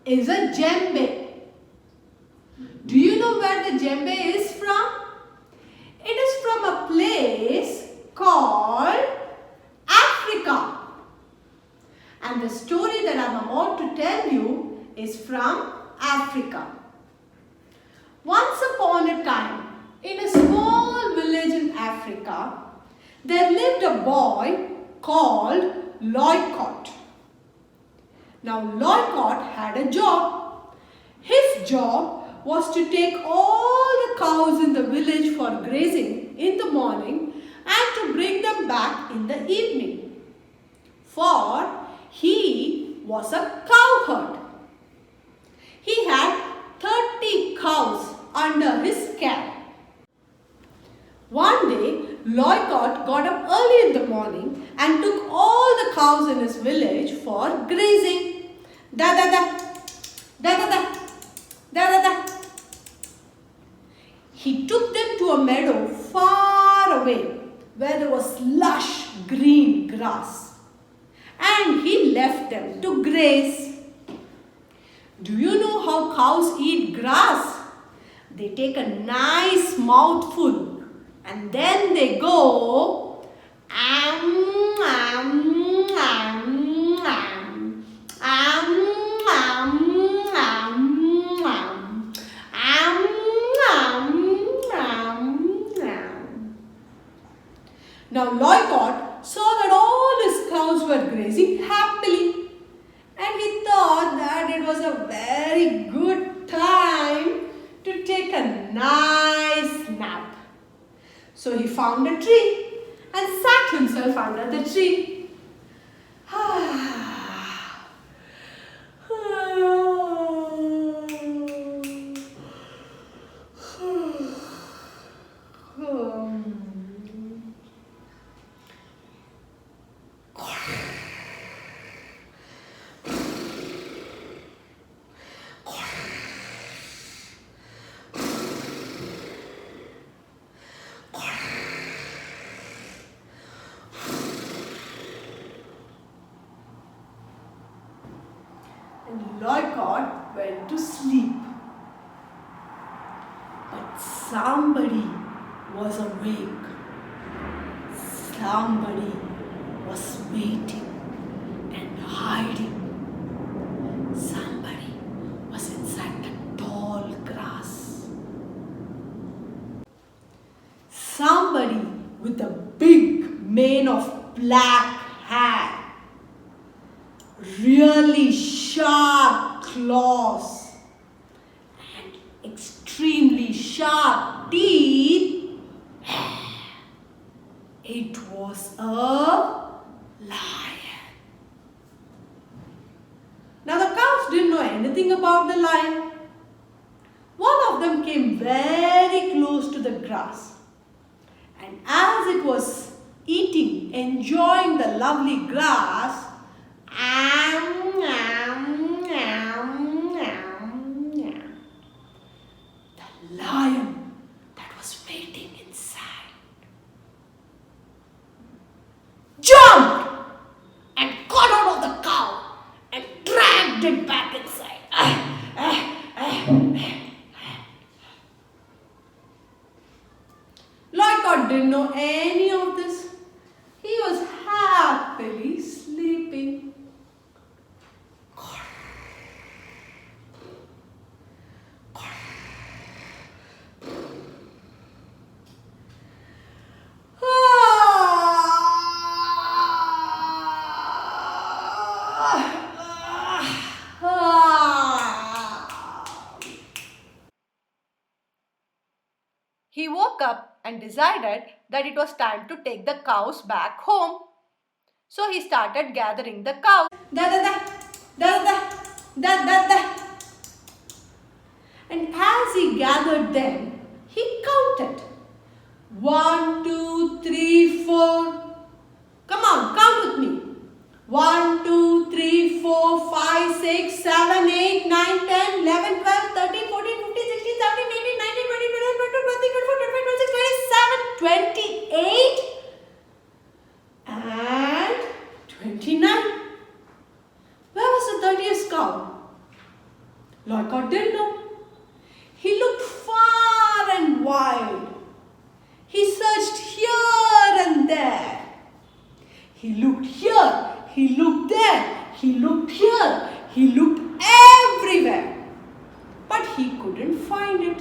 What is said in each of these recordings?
is a djembe. Do you know where the djembe is from? It is from a place called Africa. And the story that I am about to tell you is from Africa. Once upon a time, in a small village in Africa, there lived a boy called Loikot. Now Loikot had a job. His job was to take all the cows in the village for grazing in the morning and to bring them back in the evening. For he was a cowherd. He had 30 cows under his care. One day, Loikot got up early in the morning and took all the cows in his village for grazing. Da-da-da, da-da-da, da-da-da. He took them to a meadow far away where there was lush green grass. And he left them to graze. Do you know how cows eat grass? They take a nice mouthful and then they go am, am, am, am, am, am, am, am, am, am. Now Loikot saw that all his cows were grazing happily and he thought that it was a very good time to take a nice nap. So he found a tree and sat himself under the tree. And Loikot went to sleep. But somebody was awake. Somebody was waiting and hiding. Somebody was inside the tall grass. Somebody with a big mane of black hair. Really sharp claws and extremely sharp teeth. It was a lion. Now the cows didn't know anything about the lion. One of them came very close to the grass, and as it was eating, enjoying the lovely grass, am, am, am, am, am. The lion that was waiting inside jumped and got out of the cow and dragged it back inside. Loikot didn't know any of this. He was happily sleeping. He woke up and decided that it was time to take the cows back home. So he started gathering the cows. And as he gathered them, he counted. 1, 2, 3, 4. Come on, count with me. 1, 2, 3, 4, 5, 6, 7, 8, 9, 10, 11, 12, 13, 14, 15, 16, 17, 18, 19, 20, 21, 22, 23, 24, 25, 26, 27, 28 and 29. Where was the 30th cow? Loikot didn't know. He looked far and wide. He searched here and there. He looked here, he looked there, he looked here, he looked everywhere. But he couldn't find it.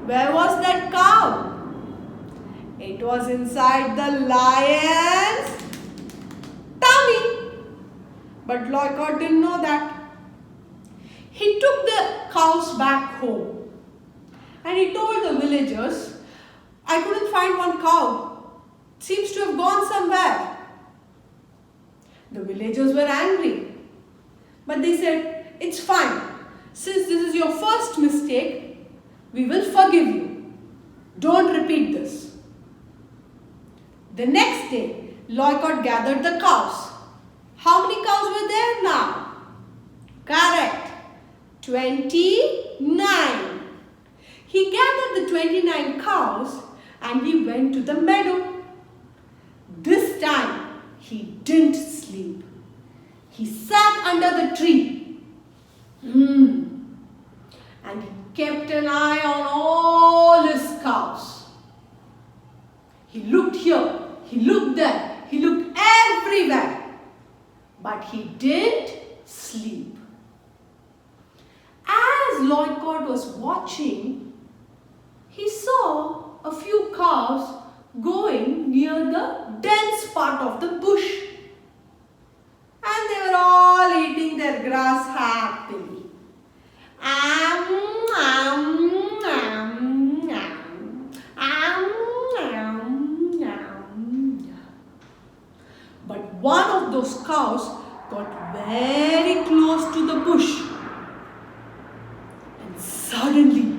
Where was that cow? It was inside the lion's tummy. But Loikot didn't know that. He took the cows back home and he told the villagers, I couldn't find one cow. Seems to have gone somewhere. The villagers were angry. But they said, it's fine. Since this is your first mistake, we will forgive you. Don't repeat this. The next day, Loikot gathered the cows. How many cows were there now? Correct. 29. He gathered the 29 cows and he went to the meadow. This time, he didn't sleep. He sat under the tree. And he kept an eye on all his cows. He looked here, he looked there, he looked everywhere. But he didn't sleep. As Loikot was watching, he saw a few cows going near the dense part of the bush. And they were all eating their grass happily. But one of those cows got very close to the bush. And suddenly,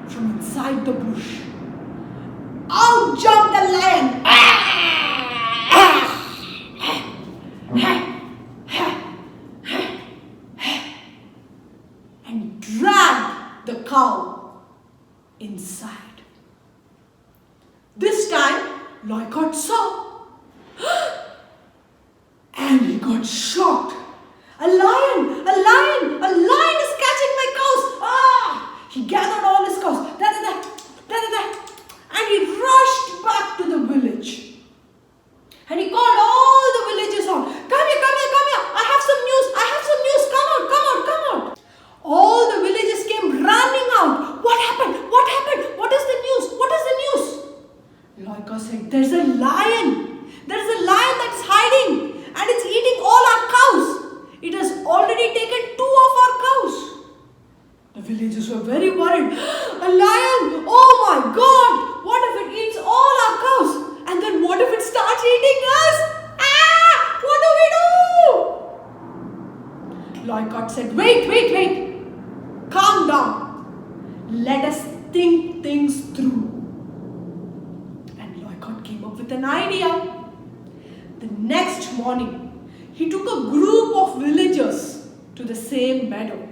from inside the bush, out jumped the lion. And dragged the cow inside. This time, Loikot saw. And he got shocked. A lion is catching my cows. He gathered all his cows. And he rushed back to the village. And he called all the villagers out. Come here. I have some news. Come out. All the villagers came running out. What happened? What is the news? Loikot said, there's a lion. There is a lion that's hiding. And it's eating all our cows. It has already taken 2 of our cows. The villagers were very worried. A lion! Oh my God! What if it eats all our cows? And then what if it starts eating us? What do we do? Loikot said, wait. Calm down. Let us think things through. And Loikot came up with an idea. The next morning, he took a group of villagers to the same meadow.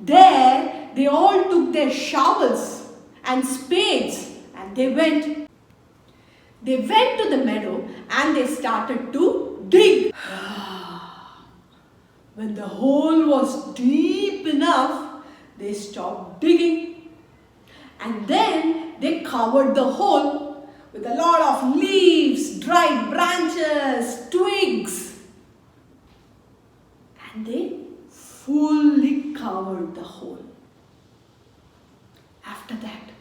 There, they all took their shovels and spades and they went to the meadow and they started to dig. When the hole was deep enough, they stopped digging. And then they covered the hole with a lot of leaves, dried branches, twigs. And they fully covered the hole. After that,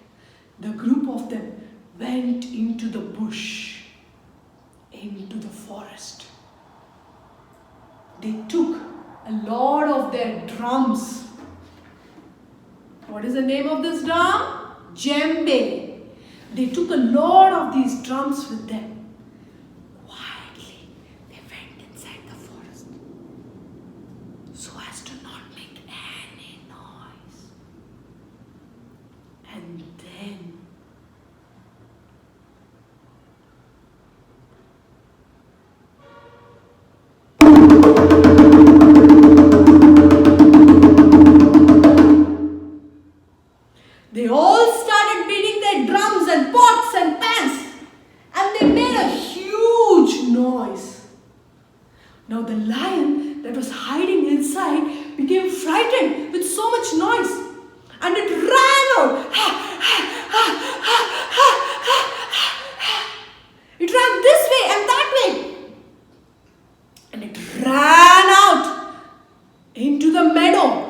the group of them went into the bush, into the forest. They took a lot of their drums. What is the name of this drum? Djembe. They took a lot of these drums with them. Quietly, they went inside the forest so as to not make any noise. And then they all started beating their drums and pots and pans, and they made a huge noise. Now the lion that was hiding inside became frightened with so much noise and it ran out. It ran this way and that way. And it ran out into the meadow.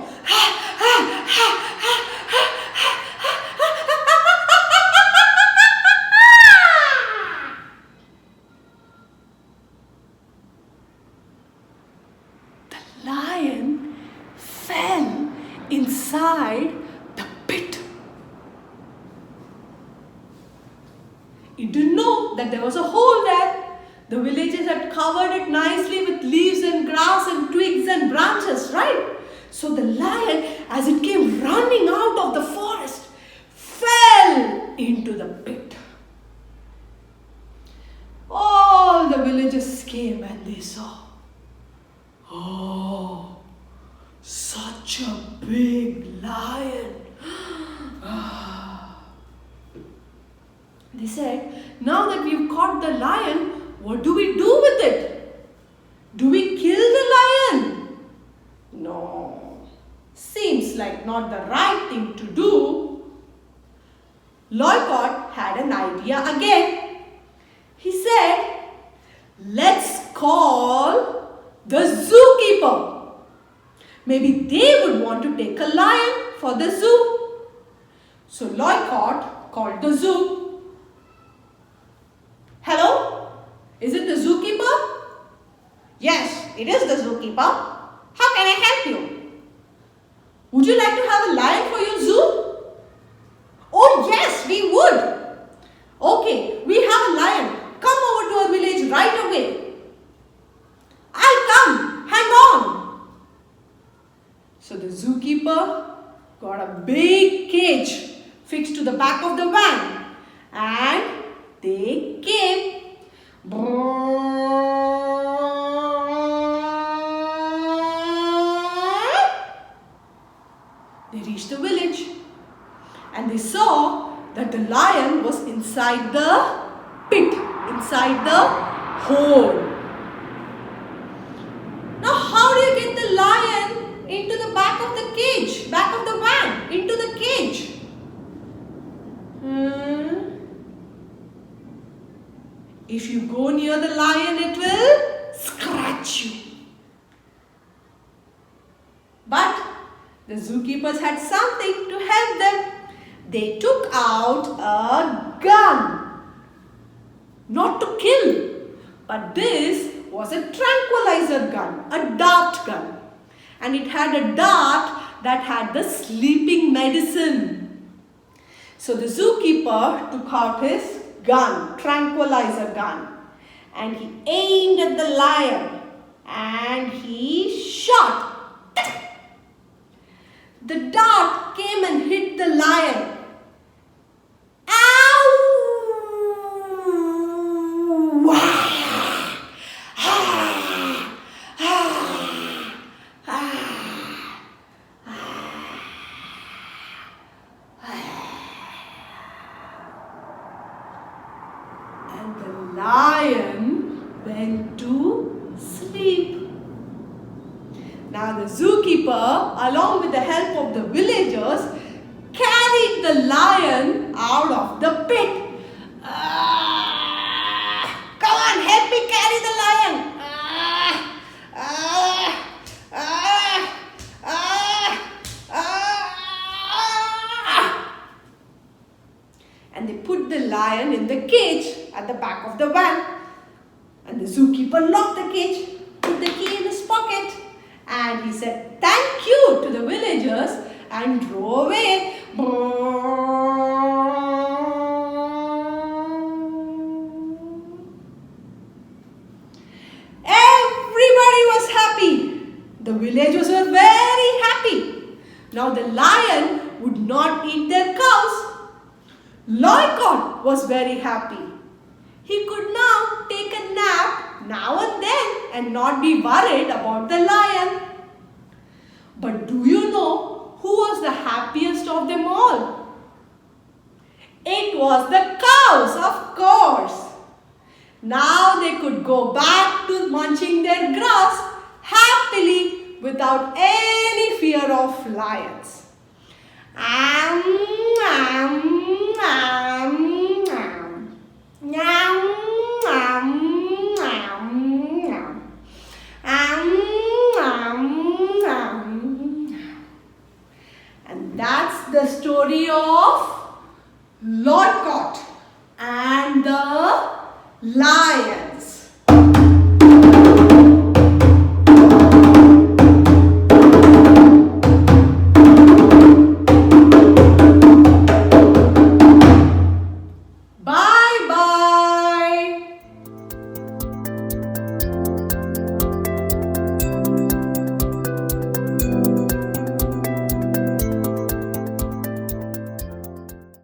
The lion fell inside the pit. It didn't know that there was a hole there. The villagers had covered it nicely with leaves and grass and twigs and branches, right? So the lion, as it came running out of the forest, fell into the pit. All the villagers came and they saw, oh, such a big lion. They said, now that we've caught the lion, what do we do with it? Do we kill the lion? No. Seems like not the right thing to do. Loikot had an idea again. He said, let's call the zookeeper. Maybe they would want to take a lion for the zoo. So Loikot called the zoo. Hello? Is it the zookeeper? Yes, it is the zookeeper. How can I help you? Would you like to have a lion for your zoo? Oh yes, we would. Okay, we have a lion. Come over to our village right away. I'll come. Hang on. So the zookeeper got a big cage fixed to the back of the van and they came. They reached the village and they saw that the lion was inside the pit, inside the hole. Now how do you get the lion into the back of the cage, back of the van, into the cage? If you go near the lion, it will scratch you. But the zookeepers had something to help them. They took out a gun. Not to kill, but this was a tranquilizer gun, a dart gun. And it had a dart that had the sleeping medicine. So the zookeeper took out his gun, tranquilizer gun, and he aimed at the lion and he shot. The dart came and hit the lion. Ow! And the lion went to sleep. Now the zookeeper, along with the help of the villagers, carried the lion out of the pit. Come on, help me carry the lion. And they put the lion in the cage at the back of the van. And the zookeeper locked the cage, put the key in his pocket, and he said thank you to the villagers and drove away. Everybody was happy. The villagers were very happy. Now the lion would not eat their cows. Loikot was very happy. He could now take a nap now and then and not be worried about the lion. But do you know who was the happiest of them all? It was the cows, of course. Now they could go back to munching their grass happily without any fear of lions. And that's the story of Loikot and the lion.